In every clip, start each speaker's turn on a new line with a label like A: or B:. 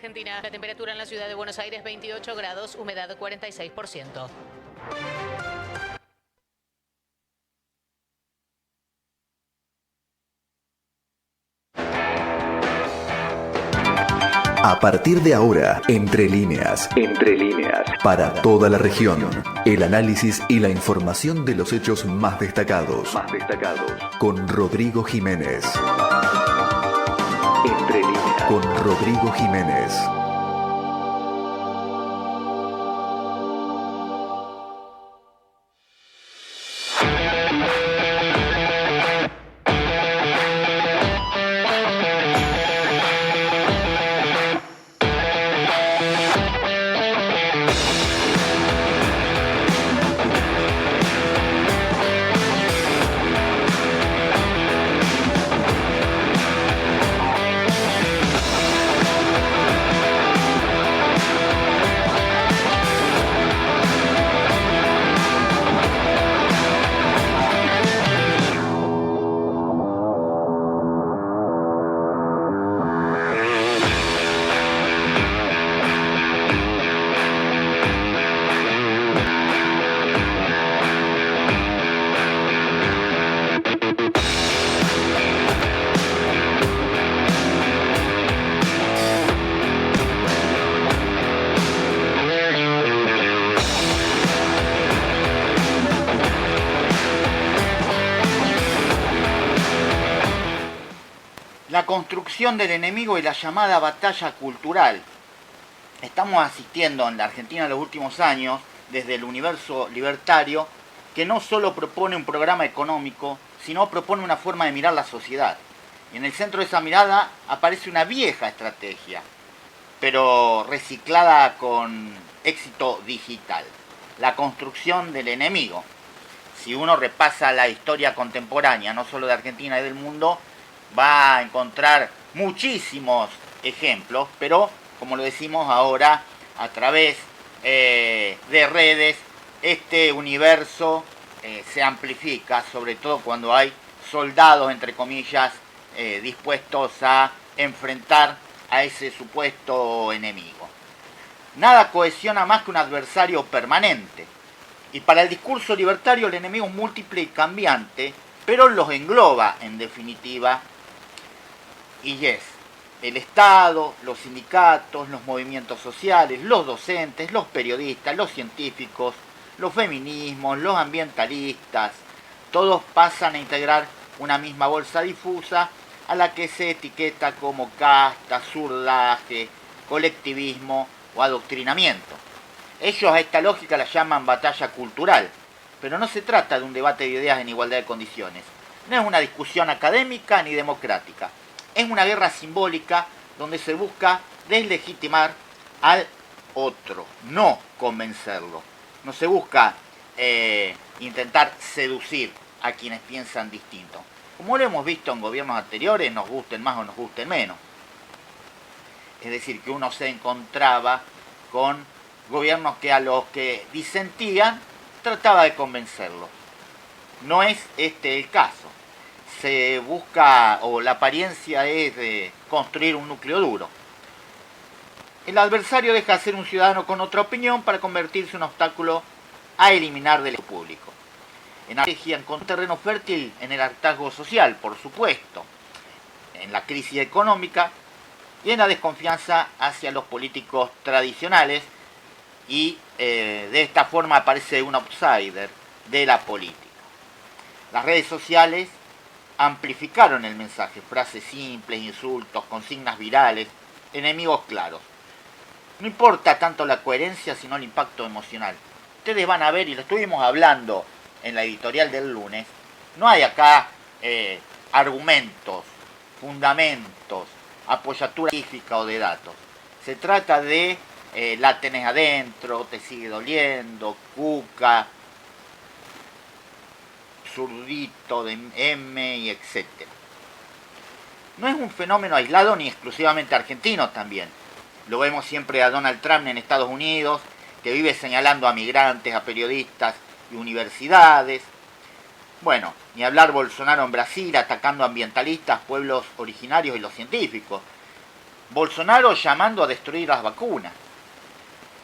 A: Argentina. La temperatura en la ciudad de Buenos Aires 28 grados, humedad 46%.
B: A partir de ahora, Entre Líneas. Entre Líneas. Para toda la región. El análisis y la información de los hechos más destacados. Con Rodrigo Jiménez. Entre Líneas. Con Rodrigo Jiménez.
C: La construcción del enemigo y la llamada batalla cultural. Estamos asistiendo en la Argentina en los últimos años, desde el universo libertario, que no solo propone un programa económico, sino propone una forma de mirar la sociedad. Y en el centro de esa mirada aparece una vieja estrategia, pero reciclada con éxito digital: la construcción del enemigo. Si uno repasa la historia contemporánea, no solo de Argentina y del mundo, va a encontrar muchísimos ejemplos, pero como lo decimos ahora, a través de redes, este universo se amplifica, sobre todo cuando hay soldados, entre comillas, dispuestos a enfrentar a ese supuesto enemigo. Nada cohesiona más que un adversario permanente. Y para el discurso libertario el enemigo es múltiple y cambiante, pero los engloba en definitiva. Y es el Estado, los sindicatos, los movimientos sociales, los docentes, los periodistas, los científicos, los feminismos, los ambientalistas. Todos pasan a integrar una misma bolsa difusa a la que se etiqueta como casta, zurdaje, colectivismo o adoctrinamiento. Ellos a esta lógica la llaman batalla cultural, pero no se trata de un debate de ideas en igualdad de condiciones. No es una discusión académica ni democrática. Es una guerra simbólica donde se busca deslegitimar al otro, no convencerlo. No se busca intentar seducir a quienes piensan distinto. Como lo hemos visto en gobiernos anteriores, nos gusten más o nos gusten menos. Es decir, que uno se encontraba con gobiernos que a los que disentían trataba de convencerlos. No es este el caso. Se busca, o la apariencia es de construir un núcleo duro. El adversario deja de ser un ciudadano con otra opinión para convertirse en un obstáculo a eliminar del público. En la estrategia encontró terreno fértil en el hartazgo social, por supuesto, en la crisis económica y en la desconfianza hacia los políticos tradicionales, y de esta forma aparece un outsider de la política. Las redes sociales amplificaron el mensaje: frases simples, insultos, consignas virales, enemigos claros. No importa tanto la coherencia, sino el impacto emocional. Ustedes van a ver, y lo estuvimos hablando en la editorial del lunes, no hay acá argumentos, fundamentos, apoyatura científica o de datos. Se trata de la tenés adentro, te sigue doliendo, cuca, zurdito de M y etc. No es un fenómeno aislado ni exclusivamente argentino también. Lo vemos siempre a Donald Trump en Estados Unidos, que vive señalando a migrantes, a periodistas y universidades. Bueno, ni hablar Bolsonaro en Brasil, atacando a ambientalistas, pueblos originarios y los científicos. Bolsonaro llamando a destruir las vacunas.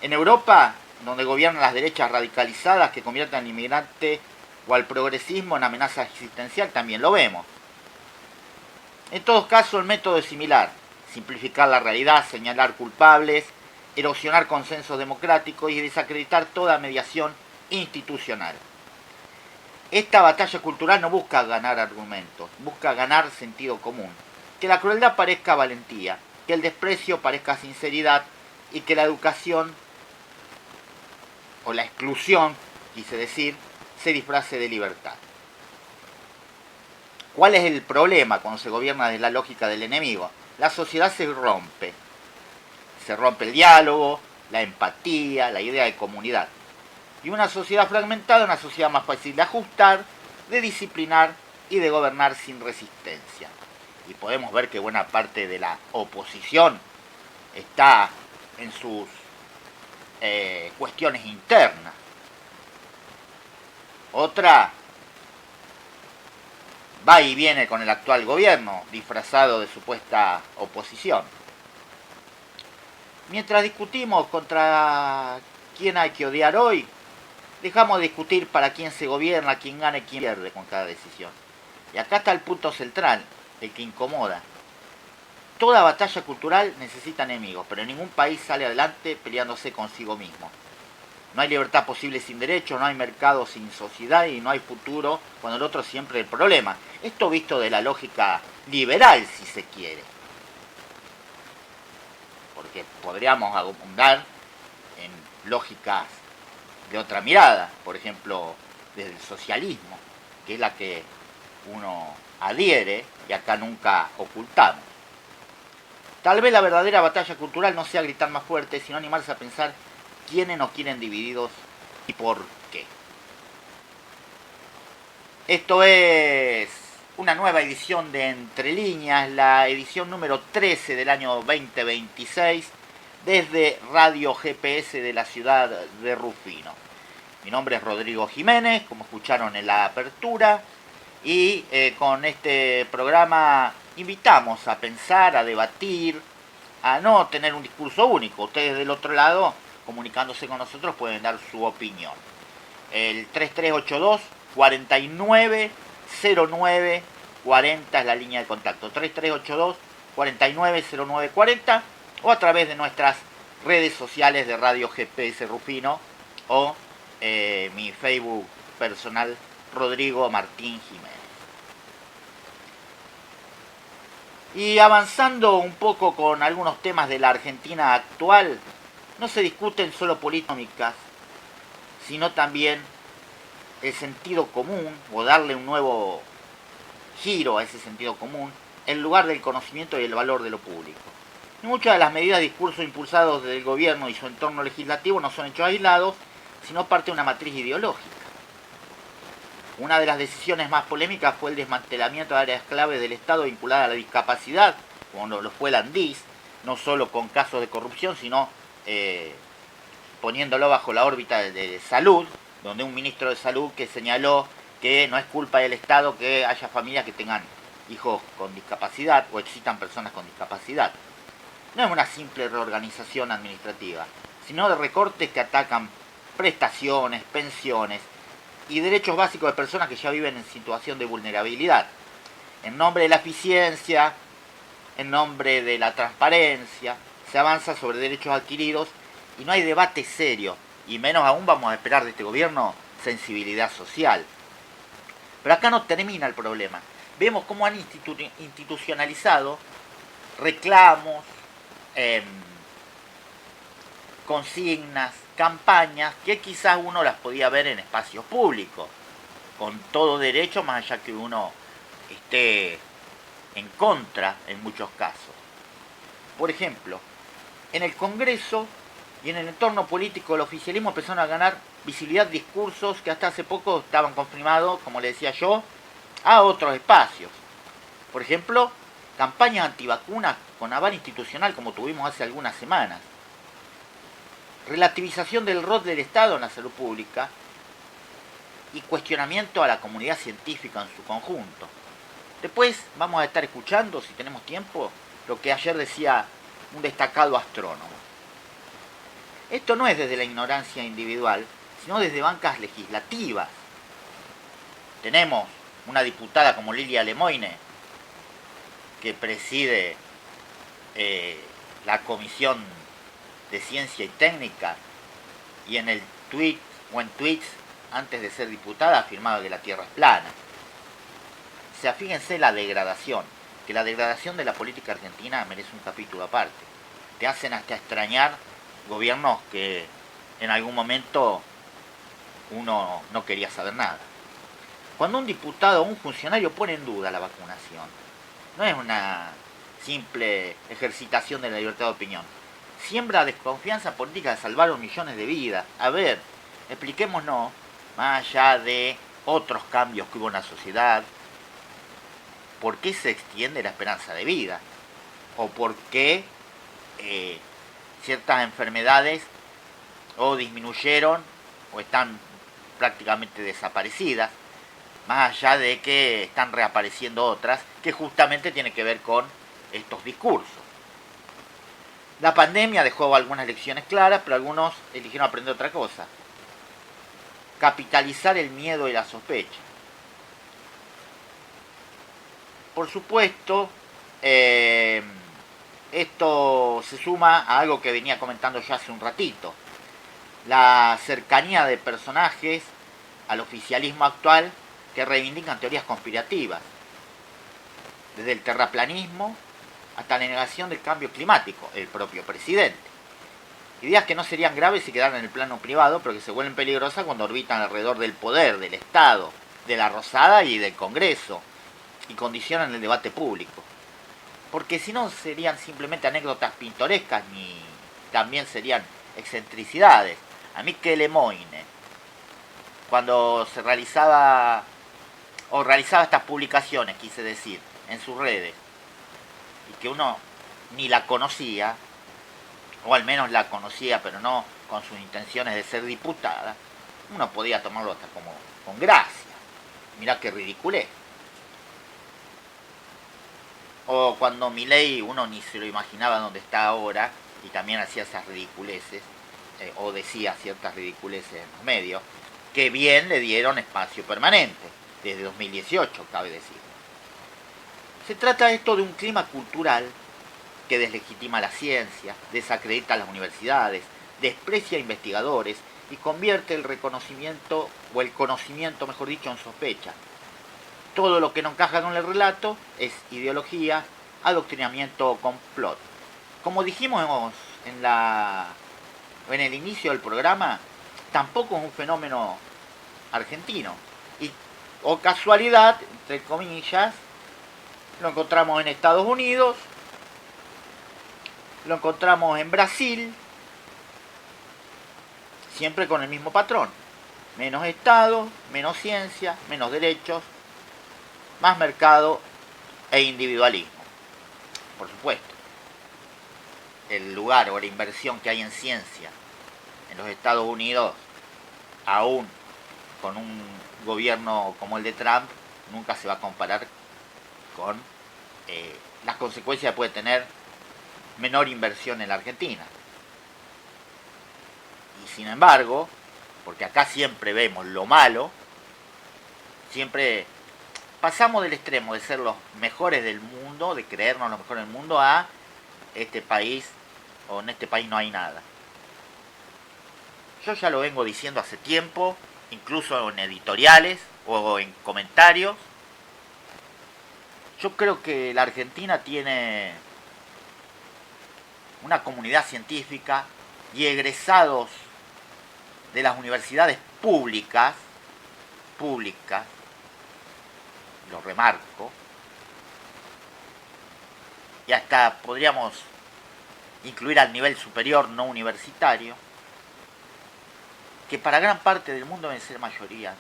C: En Europa, donde gobiernan las derechas radicalizadas que convierten al inmigrante o al progresismo en amenaza existencial, también lo vemos. En todos casos, el método es similar: simplificar la realidad, señalar culpables, erosionar consensos democráticos y desacreditar toda mediación institucional. Esta batalla cultural no busca ganar argumentos, busca ganar sentido común. Que la crueldad parezca valentía, que el desprecio parezca sinceridad y que la educación o la exclusión, quise decir, se disfrace de libertad. ¿Cuál es el problema cuando se gobierna desde la lógica del enemigo? La sociedad se rompe. Se rompe el diálogo, la empatía, la idea de comunidad. Y una sociedad fragmentada, una sociedad más fácil de ajustar, de disciplinar y de gobernar sin resistencia. Y podemos ver que buena parte de la oposición está en sus cuestiones internas. Otra va y viene con el actual gobierno, disfrazado de supuesta oposición. Mientras discutimos contra quién hay que odiar hoy, dejamos de discutir para quién se gobierna, quién gana y quién pierde con cada decisión. Y acá está el punto central, el que incomoda. Toda batalla cultural necesita enemigos, pero ningún país sale adelante peleándose consigo mismo. No hay libertad posible sin derechos, no hay mercado sin sociedad y no hay futuro cuando el otro siempre es el problema. Esto visto de la lógica liberal, si se quiere. Porque podríamos abundar en lógicas de otra mirada, por ejemplo, desde el socialismo, que es la que uno adhiere y acá nunca ocultamos. Tal vez la verdadera batalla cultural no sea gritar más fuerte, sino animarse a pensar quiénes nos quieren divididos y por qué. Esto es una nueva edición de Entre Líneas, la edición número 13 del año 2026, desde Radio GPS de la ciudad de Rufino. Mi nombre es Rodrigo Jiménez, como escucharon en la apertura, y con este programa invitamos a pensar, a debatir, a no tener un discurso único. Ustedes del otro lado, comunicándose con nosotros, pueden dar su opinión. El 3382 4909 40 es la línea de contacto. 3382 490940 o a través de nuestras redes sociales de Radio GPS Rufino o mi Facebook personal Rodrigo Martín Jiménez. Y avanzando un poco con algunos temas de la Argentina actual, no se discuten solo políticas, sino también el sentido común, o darle un nuevo giro a ese sentido común, en lugar del conocimiento y el valor de lo público. Y muchas de las medidas de discurso impulsados desde el gobierno y su entorno legislativo no son hechos aislados, sino parte de una matriz ideológica. Una de las decisiones más polémicas fue el desmantelamiento de áreas claves del Estado vinculadas a la discapacidad, como lo fue el ANDIS, no solo con casos de corrupción, sino poniéndolo bajo la órbita de salud, donde un ministro de salud que señaló que no es culpa del Estado que haya familias que tengan hijos con discapacidad o existan personas con discapacidad. No es una simple reorganización administrativa, sino de recortes que atacan prestaciones, pensiones y derechos básicos de personas que ya viven en situación de vulnerabilidad. En nombre de la eficiencia, en nombre de la transparencia, se avanza sobre derechos adquiridos y no hay debate serio, y menos aún vamos a esperar de este gobierno sensibilidad social. Pero acá no termina el problema. Vemos cómo han institucionalizado reclamos, consignas, campañas, que quizás uno las podía ver en espacios públicos, con todo derecho, más allá que uno esté en contra en muchos casos. Por ejemplo, en el Congreso y en el entorno político del oficialismo empezaron a ganar visibilidad discursos que hasta hace poco estaban confirmados, como le decía yo, a otros espacios. Por ejemplo, campañas antivacunas con aval institucional como tuvimos hace algunas semanas. Relativización del rol del Estado en la salud pública y cuestionamiento a la comunidad científica en su conjunto. Después vamos a estar escuchando, si tenemos tiempo, lo que ayer decía un destacado astrónomo. Esto no es desde la ignorancia individual, sino desde bancas legislativas. Tenemos una diputada como Lilia Lemoine, que preside la Comisión de Ciencia y Técnica, y en el tweet o en tweets antes de ser diputada afirmaba que la Tierra es plana. O sea, fíjense la degradación, que la degradación de la política argentina merece un capítulo aparte. Te hacen hasta extrañar gobiernos que en algún momento uno no quería saber nada. Cuando un diputado o un funcionario pone en duda la vacunación, no es una simple ejercitación de la libertad de opinión. Siembra desconfianza política de salvar millones de vidas. A ver, expliquémonos, más allá de otros cambios que hubo en la sociedad, por qué se extiende la esperanza de vida, o por qué ciertas enfermedades o disminuyeron o están prácticamente desaparecidas, más allá de que están reapareciendo otras, que justamente tiene que ver con estos discursos. La pandemia dejó algunas lecciones claras, pero algunos eligieron aprender otra cosa. Capitalizar el miedo y la sospecha. Por supuesto, esto se suma a algo que venía comentando ya hace un ratito. La cercanía de personajes al oficialismo actual que reivindican teorías conspirativas, desde el terraplanismo hasta la negación del cambio climático, el propio presidente. Ideas que no serían graves si quedaran en el plano privado, pero que se vuelven peligrosas cuando orbitan alrededor del poder, del Estado, de la Rosada y del Congreso, y condicionan el debate público. Porque si no serían simplemente anécdotas pintorescas, ni también serían excentricidades. A mí que Lemoine, cuando se realizaba estas publicaciones, quise decir, en sus redes, y que uno ni la conocía, o al menos la conocía, pero no con sus intenciones de ser diputada, uno podía tomarlo hasta como con gracia. Mirá qué ridiculez. O cuando Milei uno ni se lo imaginaba donde está ahora, y también hacía esas ridiculeces, o decía ciertas ridiculeces en los medios, que bien le dieron espacio permanente, desde 2018, cabe decir. Se trata esto de un clima cultural que deslegitima la ciencia, desacredita a las universidades, desprecia a investigadores y convierte el reconocimiento, o el conocimiento, mejor dicho, en sospecha. Todo lo que no encaja con el relato es ideología, adoctrinamiento o complot. Como dijimos en el inicio del programa, tampoco es un fenómeno argentino. O casualidad, entre comillas, lo encontramos en Estados Unidos, lo encontramos en Brasil, siempre con el mismo patrón. Menos Estado, menos ciencia, menos derechos, más mercado e individualismo. Por supuesto, el lugar o la inversión que hay en ciencia en los Estados Unidos, aún con un gobierno como el de Trump, nunca se va a comparar con las consecuencias que puede tener menor inversión en la Argentina. Y sin embargo, porque acá siempre vemos lo malo, siempre pasamos del extremo de ser los mejores del mundo, de creernos los mejores del mundo, a este país, o en este país no hay nada. Yo ya lo vengo diciendo hace tiempo, incluso en editoriales o en comentarios. Yo creo que la Argentina tiene una comunidad científica y egresados de las universidades públicas, lo remarco, y hasta podríamos incluir al nivel superior no universitario, que para gran parte del mundo debe ser mayoría,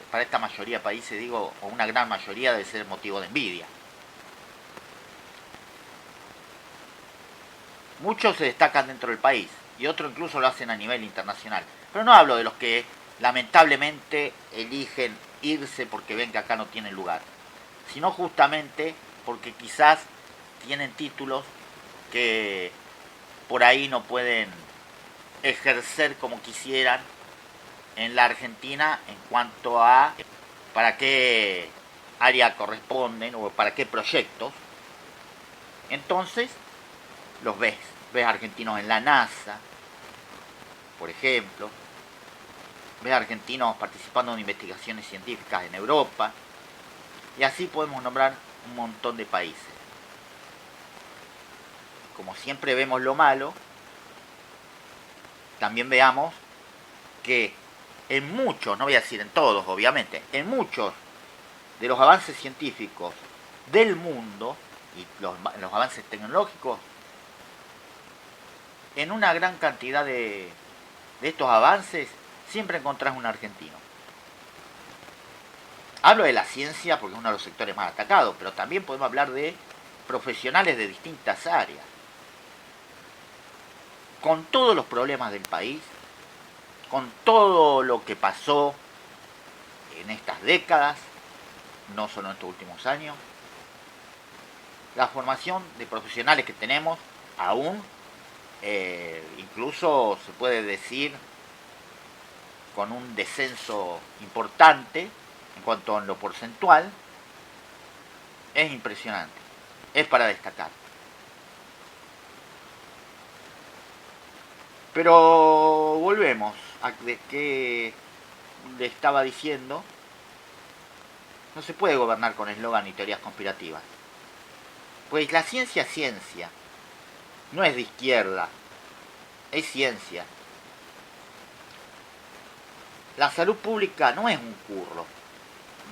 C: para esta mayoría de países digo, o una gran mayoría debe ser motivo de envidia. Muchos se destacan dentro del país y otros incluso lo hacen a nivel internacional. Pero no hablo de los que lamentablemente eligen irse porque ven que acá no tienen lugar, sino justamente porque quizás tienen títulos que por ahí no pueden ejercer como quisieran en la Argentina en cuanto a para qué área corresponden o para qué proyectos. Entonces los ves argentinos en la NASA, por ejemplo, ves argentinos participando en investigaciones científicas en Europa, y así podemos nombrar un montón de países. Como siempre vemos lo malo, también veamos que en muchos, no voy a decir en todos obviamente, en muchos de los avances científicos del mundo y los avances tecnológicos, en una gran cantidad de estos avances siempre encontrás un argentino. Hablo de la ciencia porque es uno de los sectores más atacados, pero también podemos hablar de profesionales de distintas áreas. Con todos los problemas del país, con todo lo que pasó en estas décadas, no solo en estos últimos años, la formación de profesionales que tenemos aún, incluso se puede decir con un descenso importante en cuanto a lo porcentual, es impresionante, es para destacar. Pero volvemos a que le estaba diciendo, no se puede gobernar con eslogan y teorías conspirativas. Pues la ciencia es ciencia, no es de izquierda, es ciencia. La salud pública no es un curro,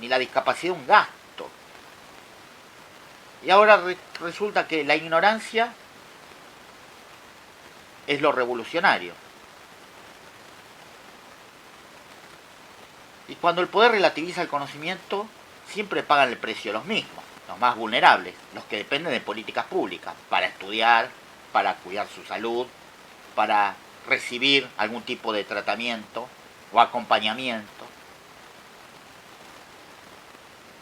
C: ni la discapacidad un gasto. Y ahora resulta que la ignorancia es lo revolucionario. Y cuando el poder relativiza el conocimiento, siempre pagan el precio los mismos, los más vulnerables, los que dependen de políticas públicas, para estudiar, para cuidar su salud, para recibir algún tipo de tratamiento o acompañamiento.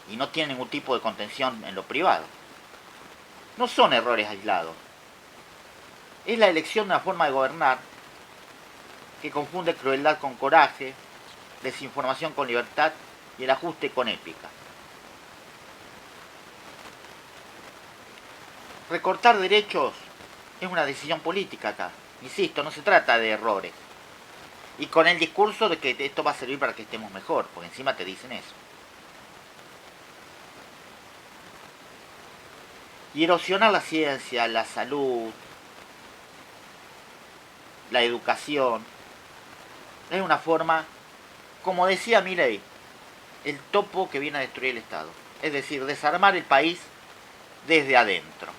C: Y no tienen ningún tipo de contención en lo privado. No son errores aislados. Es la elección de una forma de gobernar que confunde crueldad con coraje, desinformación con libertad y el ajuste con épica. Recortar derechos es una decisión política acá. Insisto, no se trata de errores. Y con el discurso de que esto va a servir para que estemos mejor, porque encima te dicen eso. Y erosionar la ciencia, la salud, la educación, es una forma, como decía Milei, el topo que viene a destruir el Estado. Es decir, desarmar el país desde adentro.